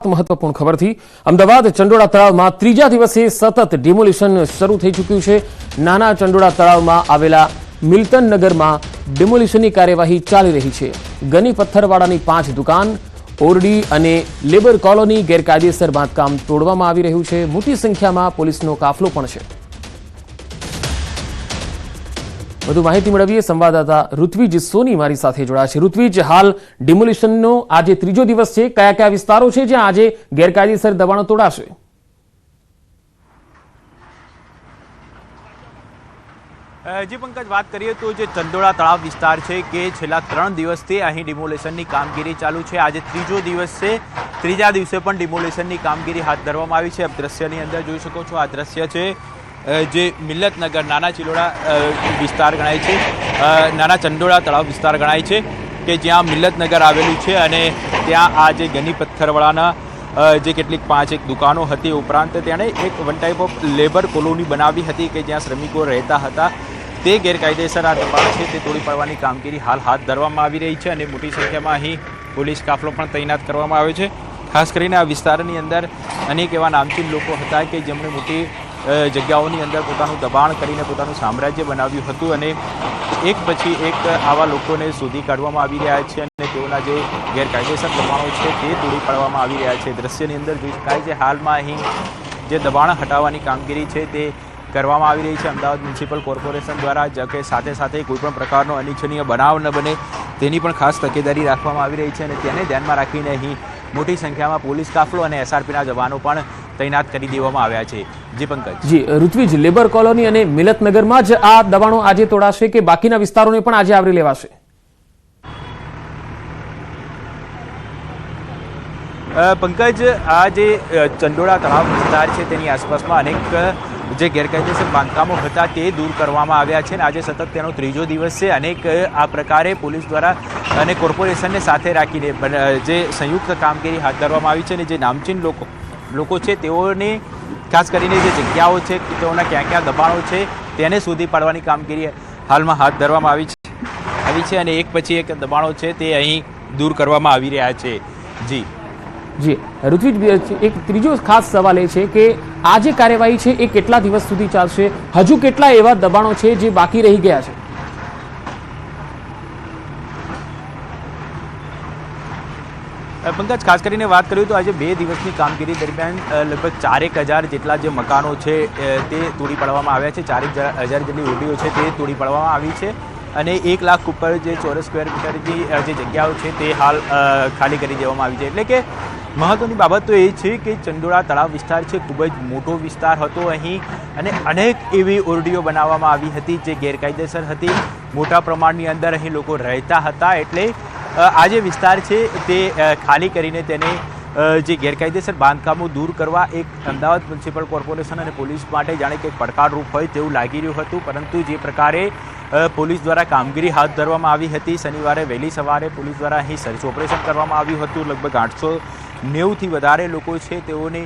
મહત્વપૂર્ણ ખબરથી અમદાવાદ ચંડોળા તળાવમાં ત્રીજા દિવસે સતત ડિમોલિશન શરૂ થઈ ચૂક્યું છે। નાના ચંડોળા તળાવમાં આવેલા મિલ્ટન નગરમાં ડિમોલિશનની કાર્યવાહી ચાલી રહી છે। ગની પથ્થરવાળાની 5 દુકાન, ઓરડી અને લેબર કોલોની ગેરકાયદેસર બાંધકામ તોડવામાં આવી રહ્યું છે। મોટી સંખ્યામાં પોલીસનો કાફલો પણ છે। વધુ માહિતી મેળવીએ સંવાદદાતા ઋત્વિજ સોની મારી સાથે જોડાયા છે। ઋત્વિજ, હાલ ડિમોલિશનનો આજે ત્રીજો દિવસ છે, કયા કયા વિસ્તારો છે જ્યાં આજે ગેરકાયદેસર દબાણો તોડાશે? જી પંકજ, વાત કરીએ તો જે ચંડોળા તળાવ વિસ્તાર છે કે છેલ્લા 3 દિવસથી અહીં ડિમોલિશનની કામગીરી ચાલુ છે। આજે ત્રીજો દિવસ છે। ત્રીજા દિવસે પણ ડિમોલિશનની કામગીરી હાથ ધરવામાં આવી છે। આપ દ્રશ્યની અંદર જોઈ શકો છો, આ દ્રશ્ય છે જે મિલ્લતનગર નાના ચિલોડા વિસ્તાર ગણાય છે, નાના ચંડોળા તળાવ વિસ્તાર ગણાય છે કે જ્યાં મિલ્લતનગર આવેલું છે અને ત્યાં આ જે ગની પથ્થરવાળાના જે કેટલીક 5 દુકાનો હતી, ઉપરાંત તેણે એક one type of labour colony બનાવી હતી કે જ્યાં શ્રમિકો રહેતા હતા। તે ગેરકાયદેસર આ દબાણ છે તે તોડી પાડવાની કામગીરી હાલ હાથ ધરવામાં આવી રહી છે અને મોટી સંખ્યામાં અહીં પોલીસ કાફલો પણ તૈનાત કરવામાં આવ્યો છે। ખાસ કરીને આ વિસ્તારની અંદર અનેક એવા નામચીન લોકો હતા કે જેમણે મોટી જગ્યાઓની અંદર પોતાનું દબાણ કરીને પોતાનું સામ્રાજ્ય બનાવ્યું હતું અને એક પછી એક આવા લોકોને શોધી કાઢવામાં આવી રહ્યા છે અને તેઓના જે ગેરકાયદેસર દબાણો છે તે તોડી પાડવામાં આવી રહ્યા છે। દ્રશ્યની અંદર જોઈ શકાય છે હાલમાં અહીં જે દબાણ હટાવવાની કામગીરી છે તે કરવામાં આવી રહી છે અમદાવાદ મ્યુનિસિપલ કોર્પોરેશન દ્વારા, કે સાથે સાથે કોઈપણ પ્રકારનો અનિચ્છનીય બનાવ ન બને તેની પણ ખાસ તકેદારી રાખવામાં આવી રહી છે અને તેને ધ્યાનમાં રાખીને અહીં મોટી સંખ્યામાં પોલીસ કાફલો અને એસઆરપીના જવાનો પણ તૈનાત કરી દેવામાં આવ્યા છે। જી પંકજ। જી ઋત્વિજ, લેબર કોલોની અને મિલતનગરમાં જ આ દબાણો આજે તોડાશે કે બાકીના વિસ્તારોને પણ આજે આવરી લેવાશે? પંકજ, આ જે ચંડોળા તળાવ વિસ્તાર છે તેની આસપાસમાં અનેક જે ગેરકાયદેસર બાંધકામો હતા તે દૂર કરવામાં આવ્યા છે અને આજે સતત તેનો ત્રીજો દિવસ છે। અનેક આ પ્રકારે પોલીસ દ્વારા અને કોર્પોરેશનને સાથે રાખીને જે સંયુક્ત કામગીરી હાથ ધરવામાં આવી છે અને જે નામચીન લોકો છે તેઓને ખાસ કરીને જે જગ્યાઓ છે તેઓના ક્યાં ક્યાં દબાણો છે તેને શોધી પાડવાની કામગીરી હાલમાં હાથ ધરવામાં આવી છે અને એક પછી એક દબાણો છે તે અહીં દૂર કરવામાં આવી રહ્યા છે। જી જી ઋત્વિજ, એક ત્રીજો ખાસ સવાલ એ છે કે આ જે કાર્યવાહી છે એ કેટલા દિવસ સુધી ચાલશે? હજુ કેટલા એવા દબાણો છે જે બાકી રહી ગયા છે? પંકજ, ખાસ કરીને વાત કરીએ તો આજે 2 દિવસની કામગીરી દરમિયાન લગભગ 4,000 જેટલા જે મકાનો છે તે તોડી પાડવામાં આવ્યા છે। 4,000 જેટલી ઓરડીઓ છે તે તોડી પાડવામાં આવી છે અને 1 લાખ ઉપર જે ચોરસ સ્ક્વેર મીટરની જે જગ્યાઓ છે તે હાલ ખાલી કરી દેવામાં આવી છે। એટલે કે મહત્વની બાબત તો એ છે કે ચંડોળા તળાવ વિસ્તાર છે ખૂબ જ મોટો વિસ્તાર હતો અહીં અને અનેક એવી ઓરડીઓ બનાવવામાં આવી હતી જે ગેરકાયદેસર હતી। મોટા પ્રમાણની અંદર અહીં લોકો રહેતા હતા એટલે આ જે વિસ્તાર છે તે ખાલી કરીને તેને જે ગેરકાયદેસર બાંધકામો દૂર કરવા એક અમદાવાદ મ્યુનિસિપલ કોર્પોરેશન અને પોલીસ માટે જાણે કે એક પડકારરૂપ હોય તેવું લાગી રહ્યું હતું, પરંતુ જે પ્રકારે પોલીસ દ્વારા કામગીરી હાથ ધરવામાં આવી હતી, શનિવારે વહેલી સવારે પોલીસ દ્વારા અહીં સર્ચ ઓપરેશન કરવામાં આવ્યું હતું। લગભગ 890થી વધારે લોકો છે તેઓને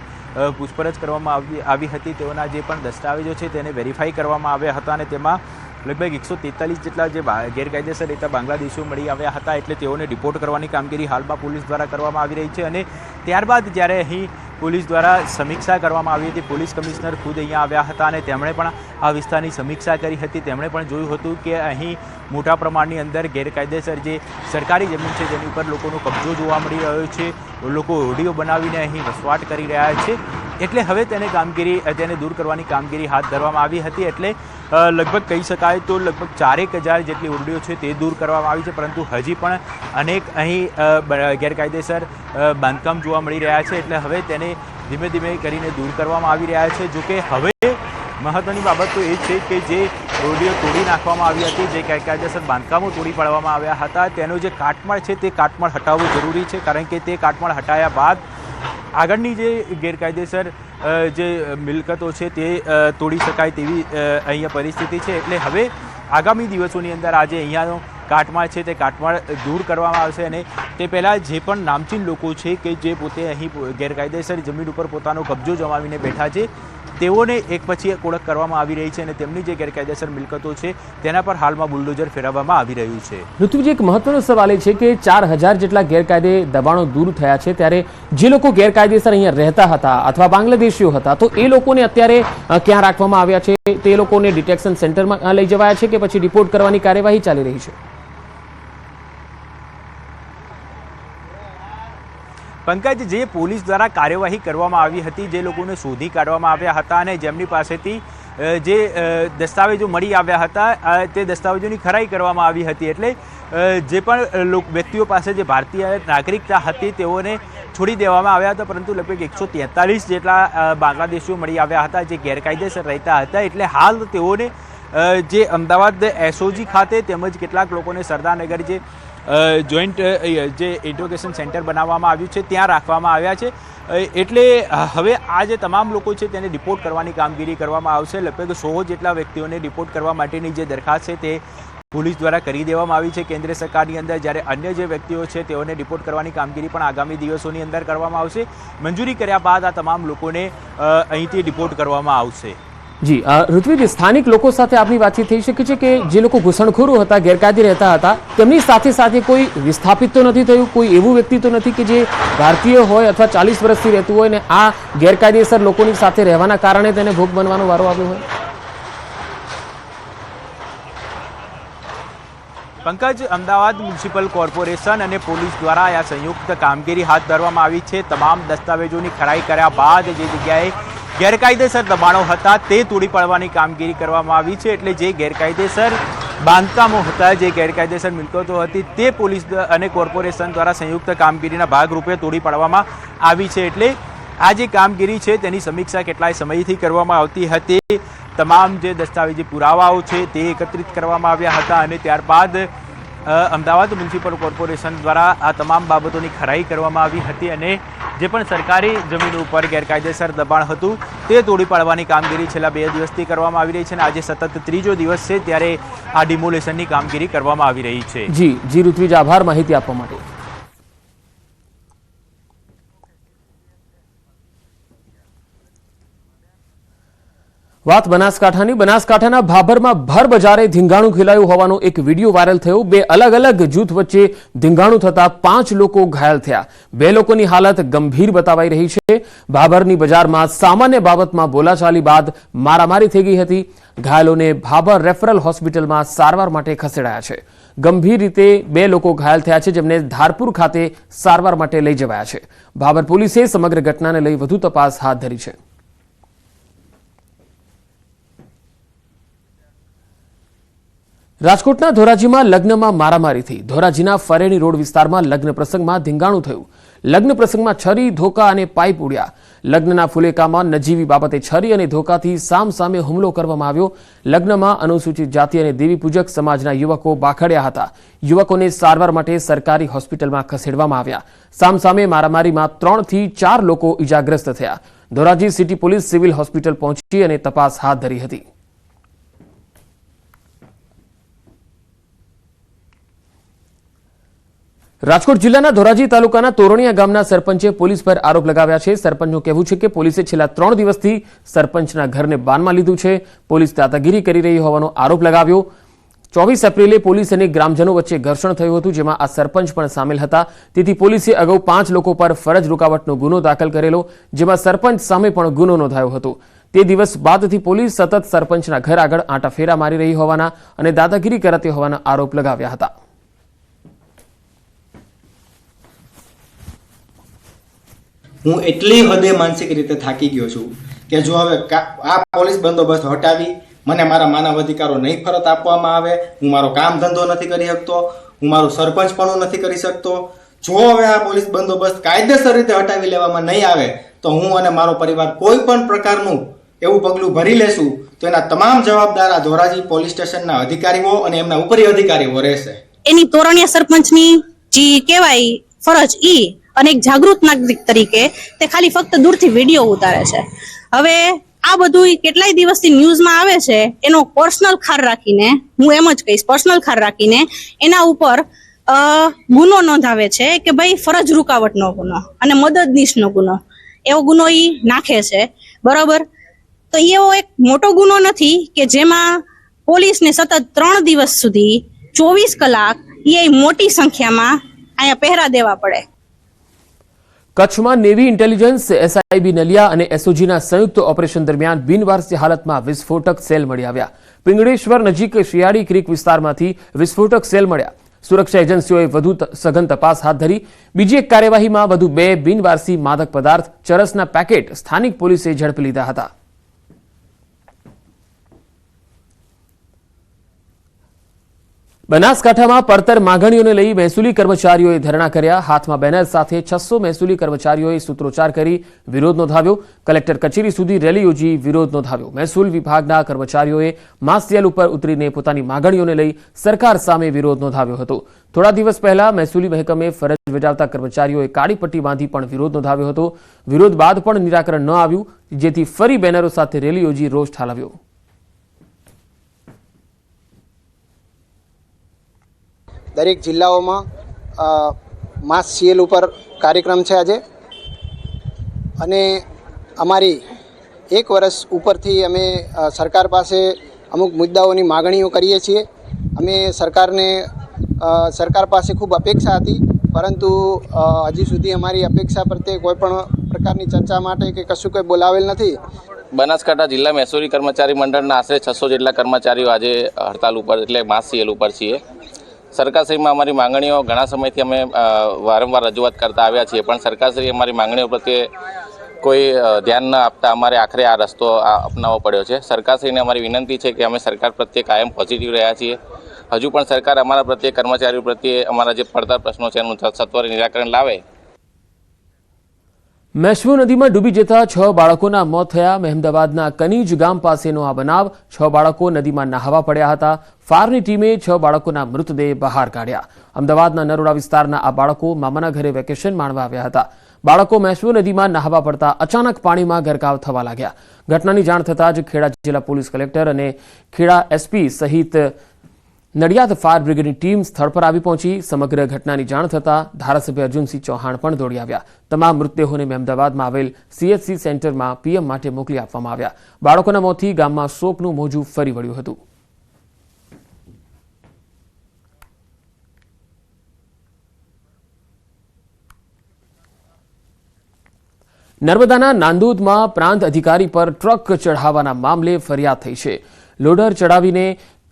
પૂછપરછ કરવામાં આવી હતી। તેઓના જે પણ દસ્તાવેજો છે તેને વેરીફાઈ કરવામાં આવ્યા હતા અને તેમાં લગભગ 143 જેટલા જે ગેરકાયદેસર રહેતા બાંગ્લાદેશીઓ મળી આવ્યા હતા એટલે તેઓને ડિપોર્ટ કરવાની કામગીરી હાલમાં પોલીસ દ્વારા કરવામાં આવી રહી છે અને ત્યારબાદ જ્યારે અહીં પોલીસ દ્વારા સમીક્ષા કરવામાં આવી હતી, પોલીસ કમિશનર ખુદ અહીંયા આવ્યા હતા અને તેમણે પણ આ વિસ્તારની સમીક્ષા કરી હતી। તેમણે પણ જોયું હતું કે અહીં મોટા પ્રમાણની અંદર ગેરકાયદેસર જે સરકારી જમીન છે તેની ઉપર લોકોનો કબજો જોવા મળી રહ્યો છે, લોકો ઓરડીઓ બનાવીને અહીં વસવાટ કરી રહ્યા છે એટલે હવે તેને દૂર કરવાની કામગીરી હાથ ધરવામાં આવી હતી। એટલે લગભગ કહી શકાય તો લગભગ 4,000 જેટલી ઓરડીઓ છે તે દૂર કરવામાં આવી છે, પરંતુ હજી પણ અનેક અહીં ગેરકાયદેસર બાંધકામ જોવા મળી રહ્યા છે એટલે હવે તેને ધીમે ધીમે કરીને દૂર કરવામાં આવી રહ્યા છે। જોકે હવે મહત્વની બાબત તો એ છે કે જે ઓરડીઓ તોડી નાખવામાં આવી હતી, જે ગેરકાયદેસર બાંધકામો તોડી પાડવામાં આવ્યા હતા તેનો જે કાટમાળ છે તે કાટમાળ હટાવવું જરૂરી છે, કારણ કે તે કાટમાળ હટાવ્યા બાદ આગળની જે ગેરકાયદેસર જે મિલકતો છે તે તોડી શકાય તેવી અહીંયા પરિસ્થિતિ છે। એટલે હવે આગામી દિવસોની અંદર આજે અહીંયાનો કાટમાળ છે તે કાટમાળ દૂર કરવામાં આવશે અને તે પહેલાં જે પણ નામચીન લોકો છે કે જે પોતે અહીં ગેરકાયદેસર જમીન ઉપર પોતાનો કબજો જમાવીને બેઠા છે તેઓને એક પછી એક ઓળખ કરવામાં આવી રહી છે અને તેમની જે ગેરકાયદેસર મિલકતો છે તેના પર હાલમાં બુલડોઝર ફેરવવામાં આવી રહ્યું છે. ઋત્વિજી, એક મહત્વનો સવાલ એ છે કે 4000 જેટલા ગેરકાયદે દબાણો દૂર થયા છે, ત્યારે જે લોકો ગેરકાયદેસર અહીંયા રહેતા હતા અથવા બાંગ્લાદેશીઓ હતા, તો એ લોકોને અત્યારે ક્યાં રાખવામાં આવ્યા છે? તે લોકોને ડિટેક્શન સેન્ટરમાં લઈ જવાયા છે કે પછી ડિપોર્ટ કરવાની કાર્યવાહી ચાલી રહી છે? પંકજ, જે પોલીસ દ્વારા કાર્યવાહી કરવામાં આવી હતી, જે લોકોને શોધી કાઢવામાં આવ્યા હતા અને જેમની પાસેથી જે દસ્તાવેજો મળી આવ્યા હતા તે દસ્તાવેજોની ખરાઈ કરવામાં આવી હતી, એટલે જે પણ વ્યક્તિઓ પાસે જે ભારતીય નાગરિકતા હતી તેઓને છોડી દેવામાં આવ્યા હતા, પરંતુ લગભગ 143 જેટલા બાંગ્લાદેશીઓ મળી આવ્યા હતા જે ગેરકાયદેસર રહેતા હતા. એટલે હાલ તેઓને જે અમદાવાદ એસઓજી ખાતે તેમજ કેટલાક લોકોને સરદારનગર જે જોઈન્ટ જે ઇન્ટ્રોગેશન સેન્ટર બનાવવામાં આવ્યું છે ત્યાં રાખવામાં આવ્યા છે. એટલે હવે આ જે તમામ લોકો છે તેને ડિપોર્ટ કરવાની કામગીરી કરવામાં આવશે. લગભગ 100 જેટલા વ્યક્તિઓને ડિપોર્ટ કરવા માટેની જે દરખાસ્ત છે તે પોલીસ દ્વારા કરી દેવામાં આવી છે કેન્દ્ર સરકારની અંદર, જ્યારે અન્ય જે વ્યક્તિઓ છે તેઓને ડિપોર્ટ કરવાની કામગીરી પણ આગામી દિવસોની અંદર કરવામાં આવશે. મંજૂરી કર્યા બાદ આ તમામ લોકોને અહીંથી ડિપોર્ટ કરવામાં આવશે. જી ઋત્વિજી, સ્થાનિક લોકો સાથે આપની વાતચીત થઈ શકે છે કે જે લોકો ઘૂસણખોરો હતા, ગેરકાયદે રહેતા હતા, તેમની સાથે સાથે કોઈ વિસ્થાપિત તો નથી થયું? કોઈ એવું વ્યક્તિ તો નથી કે જે ભારતીય હોય અથવા 40 વર્ષથી રહેતું હોય ને આ ગેરકાયદેસર લોકોની સાથે રહેવાના કારણે તેને ભોગ બનવાનો વારો આવ્યો હોય? પંકજ, અમદાવાદ મ્યુનિસિપલ કોર્પોરેશન અને પોલીસ દ્વારા આ સંયુક્ત કામગીરી હાથ ધરવામાં આવી છે. તમામ દસ્તાવેજોની ખરાઈ કર્યા બાદ જે જગ્યાએ ગેરકાયદેસર દબાણો હતા તે તોડી પાડવાની કામગીરી કરવામાં આવી છે. એટલે જે ગેરકાયદેસર બાંધકામો હતા, જે ગેરકાયદેસર મિલકતો હતી તે પોલીસ અને કોર્પોરેશન દ્વારા સંયુક્ત કામગીરીના ભાગરૂપે તોડી પાડવામાં આવી છે. એટલે આ જે કામગીરી છે તેની સમીક્ષા કેટલાય સમયથી કરવામાં આવતી હતી. તમામ જે દસ્તાવેજી પુરાવાઓ છે તે એકત્રિત કરવામાં આવ્યા હતા અને ત્યારબાદ અમદાવાદ મ્યુનિસિપલ કોર્પોરેશન દ્વારા આ તમામ બાબતોની ખરાઈ કરવામાં આવી હતી અને જે પણ સરકારી જમીન ઉપર ગેરકાયદેસર દબાણ હતું તે તોડી પાડવાની કામગીરી છેલ્લા 2 દિવસથી કરવામાં આવી રહી છે અને આજે સતત 3જો દિવસ છે ત્યારે આ ડિમોલેશનની કામગીરી કરવામાં આવી રહી છે. જી ઋત્વિજ, આભાર માહિતી આપવા માટે. વાત બનાસકાંઠાના ભાભરમાં ભર બજારે ધીંગાણું ખેલાયું હોવાનો એક વિડીયો વાયરલ થયો. 2 અલગ અલગ જૂથ વચ્ચે ધીંગાણું થતા 5 લોકો ઘાયલ થયા. 2 લોકોની હાલત ગંભીર બતાવાઈ રહી છે. ભાભરની બજારમાં સામાન્ય બાબતમાં બોલાચાલી બાદ મારામારી થઈ ગઈ હતી. ઘાયલોને ભાભર રેફરલ હોસ્પિટલમાં સારવાર માટે ખસેડાયા છે. ગંભીર રીતે 2 લોકો ઘાયલ થયા છે, જેમને ધારપુર ખાતે સારવાર માટે લઈ જવાયા છે. ભાભર પોલીસે સમગ્ર ઘટનાને લઈ વધુ તપાસ હાથ ધરી છે. રાજકોટના ધોરાજીમાં લગ્નમાં મારામારી થઈ. ધોરાજીના ફરેણી રોડ વિસ્તારમાં લગ્ન પ્રસંગમાં ધીંગાણું થયું. લગ્ન પ્રસંગમાં છરી, ધોકા અને પાઇપ ઉડ્યા. લગ્નના ફુલેકામાં નજીવી બાબતે છરી અને ધોકાથી સામસામે હુમલો કરવામાં આવ્યો. લગ્નમાં અનુસૂચિત જાતિ અને દેવી પૂજક સમાજના યુવકો બાખડ્યા હતા. યુવકોને સારવાર માટે સરકારી હોસ્પિટલમાં ખસેડવામાં આવ્યા. સામસામે મારામારીમાં 3 થી 4 લોકો ઇજાગ્રસ્ત થયા. Dhoraji city police civil hospital પહોંચી અને તપાસ હાથ ધરી હતી. રાજકોટ જિલ્લાના ધોરાજી તાલુકાના તોરણિયા ગામના સરપંચે પોલીસ પર આરોપ લગાવ્યા છે. સરપંચનું કહેવું છે કે પોલીસે છેલ્લા 3 દિવસથી સરપંચના ઘરને બાનમાં લીધું છે. પોલીસ દાદાગીરી કરી રહી હોવાનો આરોપ લગાવ્યો. 24 એપ્રિલે પોલીસ અને ગ્રામજનો વચ્ચે ઘર્ષણ થયું હતું, જેમાં આ સરપંચ પણ સામેલ હતા. તેથી પોલીસે અગાઉ 5 લોકો પર ફરજ રોકાવટનો ગુનો દાખલ કરેલો, જેમાં સરપંચ સામે પણ ગુનો નોંધાયો હતો. તે દિવસ બાદથી પોલીસ સતત સરપંચના ઘર આગળ આંટાફેરા મારી રહી હોવાના અને દાદાગીરી કરાતી હોવાના આરોપ લગાવ્યા હતા. હું એટલી હદે માનસિક રીતે થાકી ગયો છું કે જો હવે આ પોલીસ બંદોબસ્ત હટાવી મને મારા માનવ અધિકારો નહીં ફરત આપવામાં આવે, હું મારો કામ ધંધો નથી કરી શકતો, હું મારું સરપંચ પણ નથી કરી શકતો. જો હવે આ પોલીસ બંદોબસ્ત કાયદેસર રીતે હટાવી લેવામાં નહીં આવે તો હું અને મારો પરિવાર કોઈ પણ પ્રકારનું એવું પગલું ભરી લેશું તો એના તમામ જવાબદાર આ ધોરાજી પોલીસ સ્ટેશનના અધિકારીઓ અને એમના ઉપરી અધિકારીઓ રહેશે. એની તોરણિયા સરપંચની જે કહેવાય ફરજ અને એક જાગૃત નાગરિક તરીકે તે ખાલી ફક્ત દૂરથી વિડીયો ઉતારે છે. હવે આ બધું કેટલાય દિવસથી ન્યૂઝમાં આવે છે, એનો પર્સનલ ખાર રાખીને, હું એમ જ કહીશ, પર્સનલ ખાર રાખીને એના ઉપર ગુનો નોંધાવે છે કે ભાઈ ફરજ રૂકાવટનો ગુનો અને મદદનીશનો ગુનો, એવો ગુનો ઈ નાખે છે. બરાબર, તો એવો એક મોટો ગુનો નથી કે જેમાં પોલીસને સતત 3 દિવસ સુધી 24 કલાક એ મોટી સંખ્યામાં અહીંયા પહેરા દેવા પડે. કચ્છમાં નેવી ઇન્ટેલિજન્સ, એસઆઈબી નલિયા અને એસઓજીના સંયુક્ત ઓપરેશન દરમિયાન બિનવારસી હાલતમાં વિસ્ફોટક સેલ મળી આવ્યા. પિંગળેશ્વર નજીક શિયાળી ક્રીક વિસ્તારમાંથી વિસ્ફોટક સેલ મળ્યા. સુરક્ષા એજન્સીઓએ વધુ સઘન તપાસ હાથ ધરી. બીજી એક કાર્યવાહીમાં વધુ 2 બિનવારસી માદક પદાર્થ ચરસના પેકેટ સ્થાનિક પોલીસે ઝડપી લીધા હતા. બનાસકાંઠામાં પડતર માંગણીઓને લઈ મહેસૂલી કર્મચારીઓએ ધરણા કર્યા. હાથમાં બેનર સાથે 600 મહેસૂલી કર્મચારીઓએ સૂત્રોચ્ચાર કરી વિરોધ નોંધાવ્યો. કલેક્ટર કચેરી સુધી રેલી યોજી વિરોધ નોંધાવ્યો. મહેસૂલ વિભાગના કર્મચારીઓએ માસયેલ ઉપર ઉતરીને પોતાની માંગણીઓને લઈ સરકાર સામે વિરોધ નોંધાવ્યો હતો. થોડા દિવસ પહેલા મહેસૂલી મહેકમે ફરજ બજાવતા કર્મચારીઓએ કાળી પટ્ટી બાંધી પણ વિરોધ નોંધાવ્યો હતો. વિરોધ બાદ પણ નિરાકરણ ન આવ્યું, જેથી ફરી બેનરો સાથે રેલી યોજી રોષ ઠાલવ્યો. દરેક જિલ્લાઓમાં માસ સીએલ ઉપર કાર્યક્રમ છે આજે, અને અમારી 1 વર્ષ ઉપરથી અમે સરકાર પાસે અમુક મુદ્દાઓની માગણીઓ કરીએ છીએ. અમે સરકાર પાસે ખૂબ અપેક્ષા હતી, પરંતુ હજી સુધી અમારી અપેક્ષા પ્રત્યે કોઈ પણ પ્રકારની ચર્ચા માટે કે કશું કંઈ બોલાવેલ નથી. બનાસકાંઠા જિલ્લા મહેસૂલી કર્મચારી મંડળના આશરે 600 જેટલા કર્મચારીઓ આજે હડતાલ ઉપર એટલે માસ સીએલ ઉપર છીએ. સરકારશ્રીમાં અમારી માંગણીઓ ઘણા સમયથી અમે વારંવાર રજૂઆત કરતા આવ્યા છીએ, પણ સરકારશ્રી અમારી માંગણીઓ પ્રત્યે કોઈ ધ્યાન ન આપતા અમારે આખરે આ રસ્તો અપનાવવો પડ્યો છે. સરકારશ્રીને અમારી વિનંતી છે કે અમે સરકાર પ્રત્યે કાયમ પોઝિટિવ રહ્યા છીએ. હજુ પણ સરકાર અમારા પ્રત્યે, કર્મચારીઓ પ્રત્યે અમારા જે પડતર પ્રશ્નો છે એનું સત્વરે નિરાકરણ લાવે. મેશ્વો નદીમાં ડૂબી જતા 6 બાળકોના મોત થયા. મહેમદાવાદના કનીજ ગામ પાસેનો આ બનાવ. 6 બાળકો નદીમાં નહાવા પડ્યા હતા. ફાયરની ટીમે 6 બાળકોના મૃતદેહ બહાર કાઢ્યા. અમદાવાદના નરોડા વિસ્તારના આ બાળકો મામાના ઘરે વેકેશન માણવા આવ્યા હતા. બાળકો મેશ્વો નદીમાં નહાવા પડતા અચાનક પાણીમાં ગરકાવ થવા લાગ્યા. ઘટનાની જાણ થતાં જ ખેડા જિલ્લા પોલીસ કલેક્ટર અને ખેડા એસપી સહિત નડિયાદ ફાયર બ્રિગેડની ટીમ સ્થળ પર આવી પહોંચી. સમગ્ર ઘટનાની જાણ થતાં ધારાસભ્ય અર્જુનસિંહ ચૌહાણ પણ દોડી આવ્યા. તમામ મૃતદેહોને અમદાવાદમાં આવેલ CHC સેન્ટરમાં PM માટે મોકલી આપવામાં આવ્યા. બાળકોના મોતથી ગામમાં શોકનું મોજું ફરી વળ્યું હતું. નર્મદાના નાંદોદમાં પ્રાંત અધિકારી પર ટ્રક ચઢાવવાના મામલે ફરિયાદ થઈ છે. લોડર ચડાવીને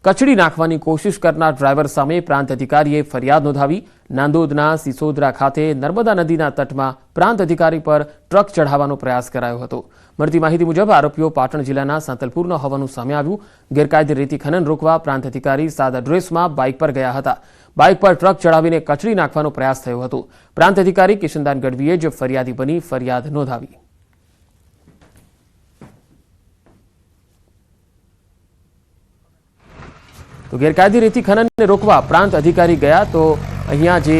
કચડી નાખવાની કોશિશ કરનાર ડ્રાઈવર સામે પ્રાંત અધિકારીએ ફરિયાદ નોંધાવી. નાંદોદના સિસોદરા ખાતે નર્મદા નદીના તટમાં પ્રાંત અધિકારી પર ટ્રક ચઢાવવાનો પ્રયાસ કરાયો હતો. મળતી માહિતી મુજબ આરોપીઓ પાટણ જિલ્લાના સાંતલપુરના હોવાનું સામે આવ્યું. ગેરકાયદે રેતી ખનન રોકવા પ્રાંત અધિકારી સાદા ડ્રેસમાં બાઇક પર ગયા હતા. બાઇક પર ટ્રક ચઢાવીને કચડી નાખવાનો પ્રયાસ થયો હતો. પ્રાંત અધિકારી કિશનદાન ગઢવીએ જ ફરિયાદી બની ફરિયાદ નોંધાવી. તો ગેરકાયદે રેતી ખનનને રોકવા પ્રાંત અધિકારી ગયા તો અહીંયા જે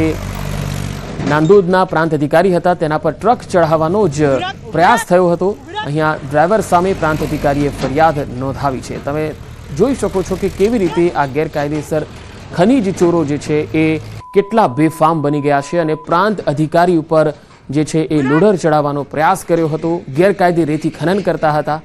નાંદોદના પ્રાંત અધિકારી હતા તેના પર ટ્રક ચઢાવવાનો જ પ્રયાસ થયો હતો. અહીંયા ડ્રાઈવર સામે પ્રાંત અધિકારીએ ફરિયાદ નોંધાવી છે. તમે જોઈ શકો છો કે કેવી રીતે આ ગેરકાયદેસર ખનીજ ચોરો જે છે એ કેટલા બેફામ બની ગયા છે અને પ્રાંત અધિકારી ઉપર જે છે એ લોડર ચડાવવાનો પ્રયાસ કર્યો હતો. ગેરકાયદે રેતી ખનન કરતા હતા.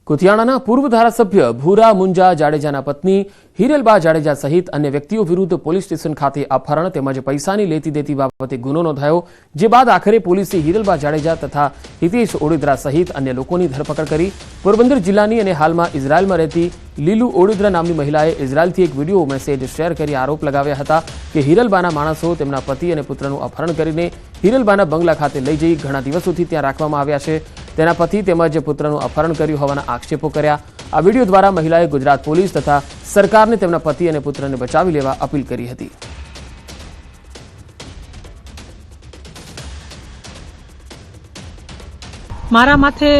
કુતિયાણાના પૂર્વ ધારાસભ્ય ભૂરા મુંજા જાડેજાના પત્ની હિરલબા જાડેજા સહિત અન્ય વ્યક્તિઓ વિરુદ્ધ પોલીસ સ્ટેશન ખાતે અપહરણ તેમજ પૈસાની લેતી દેતી બાબતે ગુનો નોંધાયો. જે બાદ આખરે પોલીસે હિરલબા જાડેજા તથા હિતેશ ઓડેદરા સહિત અન્ય લોકોની ધરપકડ કરી. પોરબંદર જિલ્લાની અને હાલમાં ઇઝરાયલમાં રહેતી લીલુ ઓડેદરા નામની મહિલાએ ઇઝરાયલથી એક વિડીયો મેસેજ શેર કરી આરોપ લગાવ્યા હતા કે હિરલબાના માણસો તેમના પતિ અને પુત્રનું અપહરણ કરીને હિરલબાના બંગલા ખાતે લઈ જઈ ઘણા દિવસોથી ત્યાં રાખવામાં આવ્યા છે. તેના પતિ તેમજ પુત્રનું અપહરણ કર્યું હોવાના આક્ષેપો કર્યા. આ વિડીયો દ્વારા મહિલાએ ગુજરાત પોલીસ તથા સરકારને તેમના પતિ અને પુત્રને બચાવી લેવા અપીલ કરી હતી. મારા માથે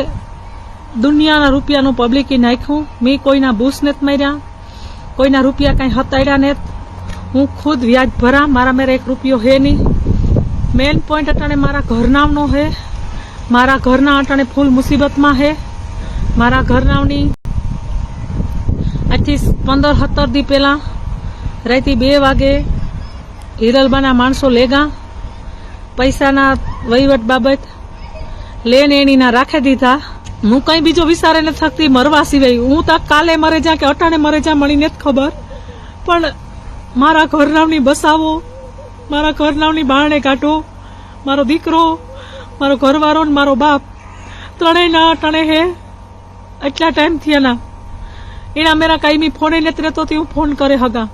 દુનિયાના રૂપિયાનું પબ્લિકે નાખ્યું. મેં કોઈના બૂસ નથી માર્યા, કોઈના રૂપિયા કાંઈ હતાડ્યા નથી. હું ખુદ વ્યાજ ભરા, મારા મેરે 1 રૂપિયો હે નહીં. મેન પોઈન્ટ અટાણે મારા ઘરનાવનો હે. મારા ઘરના અટાણે ફૂલ મુસીબતમાં હે. મારા ઘરનાવની આજથી 15-17 દી પહેલા રાતે 2 વાગે હિરલબાના માણસો લેગા પૈસાના વહીવટ બાબત લેન એણીના રાખી દીધા. હું કઈ બીજો વિચારે નથી થકતી મરવા સિવાય. હું તો કાલે મરે જા કે અટાણે મરે જા મળી નથી ખબર, પણ મારા ઘરનાવની બસાવો, મારા ઘરનાવની બારણે કાઢો. મારો દીકરો, મારો ઘરવાળો ને મારો બાપ ત્રણેયના અટાણે હે. એટલા ટાઈમ થયા ના એના મેરા કાયમી ફોન નથી રહેતો, હું ફોન કરે હગા.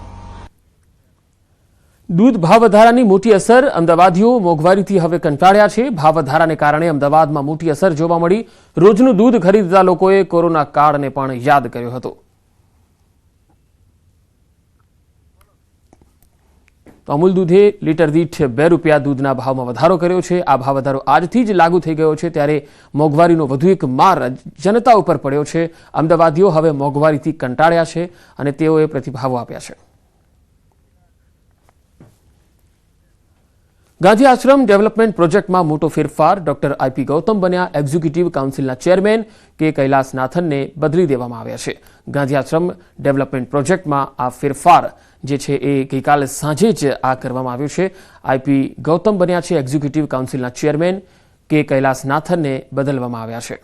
દૂધ ભાવ વધારાની મોટી અસર. અમદાવાદીઓ મોંઘવારીથી હવે કંટાળ્યા છે. ભાવ વધારાને કારણે અમદાવાદમાં મોટી અસર જોવા મળી. રોજનું દૂધ ખરીદતા લોકોએ કોરોના કાળને પણ યાદ કર્યો હતો. તો અમૂલ દૂધે લીટર દીઠ ₹2 દૂધના ભાવમાં વધારો કર્યો છે. આ ભાવ વધારો આજથી જ લાગુ થઈ ગયો છે, ત્યારે મોંઘવારીનો વધુ એક માર જનતા ઉપર પડ્યો છે. અમદાવાદીઓ હવે મોંઘવારીથી કંટાળ્યા છે અને તેઓએ પ્રતિભાવો આપ્યા છે. ગાંધી આશ્રમ ડેવલપમેન્ટ પ્રોજેક્ટમાં મોટો ફેરફાર. ડોક્ટર IP ગૌતમ બન્યા એક્ઝિક્યુટિવ કાઉન્સિલના ચેરમેન. કે કૈલાસનાથનને બદલી દેવામાં આવ્યા છે. ગાંધી આશ્રમ ડેવલપમેન્ટ પ્રોજેક્ટમાં આ ફેરફાર જે છે એ ગઈકાલે સાંજે જ આ કરવામાં આવ્યું છે. IP ગૌતમ બન્યા છે એક્ઝિક્યુટિવ કાઉન્સિલના ચેરમેન. કે કૈલાસનાથનને બદલવામાં આવ્યા છે.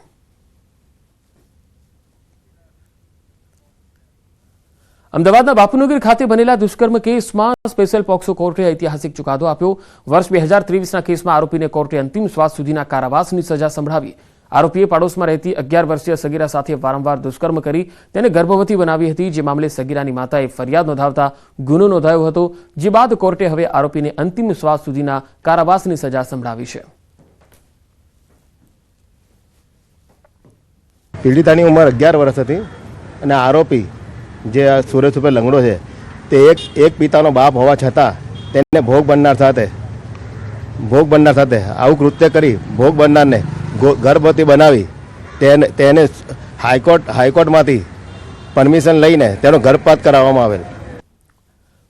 અમદાવાદના બાપુનગર ખાતે બનેલા દુષ્કર્મ કેસમાં સ્પેશિયલ પોક્સો કોર્ટે ઐતિહાસિક ચુકાદો આપ્યો. વર્ષ 2023ના કેસમાં આરોપીને કોર્ટે અંતિમ શ્વાસ સુધીના કારાવાસની સજા સંભળાવી. આરોપીએ પાડોશમાં રહેતી 11 વર્ષીય સગીરા સાથે વારંવાર દુષ્કર્મ કરી તેને ગર્ભવતી બનાવી હતી. જે મામલે સગીરાની માતાએ ફરિયાદ નોંધાવતા ગુનો નોંધાયો હતો. જે બાદ કોર્ટે હવે આરોપીને અંતિમ શ્વાસ સુધીના કારાવાસની સજા સંભળાવી છે. પીડિતાની ઉંમર 11 વર્ષ હતી અને આરોપી જે સુરેશ ઉપર લંગડો છે તે એક પિતાનો બાપ હોવા છતાં તેને ભોગ બનનાર સાથે આવું કૃત્ય કરી ભોગ બનનારને ગર્ભવતી બનાવી તેને હાઈકોર્ટમાંથી પરમિશન લઈને તેનો ગર્ભપાત કરાવવામાં આવેલ.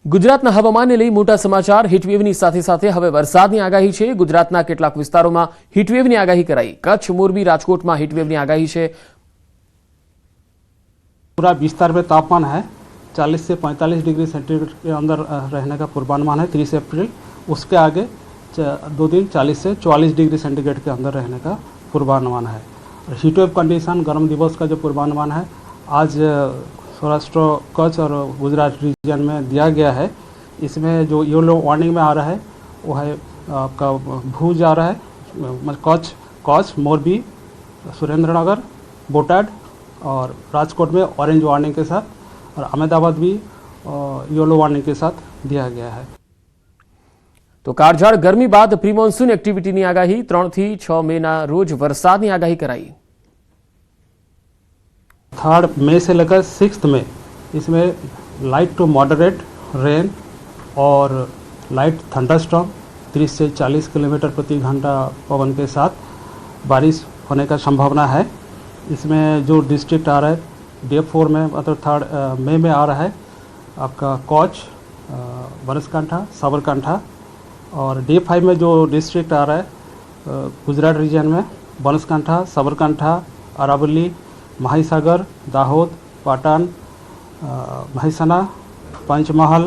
ગુજરાતના હવામાનને લઈ મોટા સમાચાર. હીટવેવની સાથે સાથે હવે વરસાદની આગાહી છે. ગુજરાતના કેટલાક વિસ્તારોમાં હીટવેવની આગાહી કરાઈ. કચ્છ, મોરબી, રાજકોટમાં हीटवेव की आगाही है. पूरा विस्तार में तापमान है 40 से 45 डिग्री सेंटीग्रेड के अंदर रहने का पूर्वानुमान है 30 अप्रैल. उसके आगे 2 दिन 40 से 44 डिग्री सेंटीग्रेड के अंदर रहने का पूर्वानुमान है. हीटवेव कंडीशन गर्म दिवस का जो पूर्वानुमान है आज सौराष्ट्र, कच्छ और गुजरात रीजन में दिया गया है. इसमें जो येलो वार्निंग में आ रहा है वो है आपका भुज आ रहा है, कच्छ, मोरबी, सुरेंद्रनगर, बोटाड और राजकोट में ऑरेंज वार्निंग के साथ, और अहमदाबाद भी येलो वार्निंग के साथ दिया गया है. तो काળઝાળ गर्मी बाद प्री मॉन्सून एक्टिविटी की आगाही. 3 થી 6 મેના रोज वरसाद की आगाही कराई. 3 मई से लेकर 6 मई इसमें लाइट टू मॉडरेट रेन और लाइट थंडरस्टॉर्म 30 से 40 किलोमीटर प्रति घंटा पवन के साथ बारिश होने का संभावना है. इसमें जो डिस्ट्रिक्ट आ रहा है डे 4 में मतलब 3 मई में आ रहा है आपका कच्छ, बनासकांठा, साबरकांठा, और डे 5 में जो डिस्ट्रिक्ट आ रहा है गुजरात रीजन में बनासकांठा, साबरकांठा, अरावली, माहीसागर, दाहोद, पाटन, મહેસાણા, પંચમહાલ,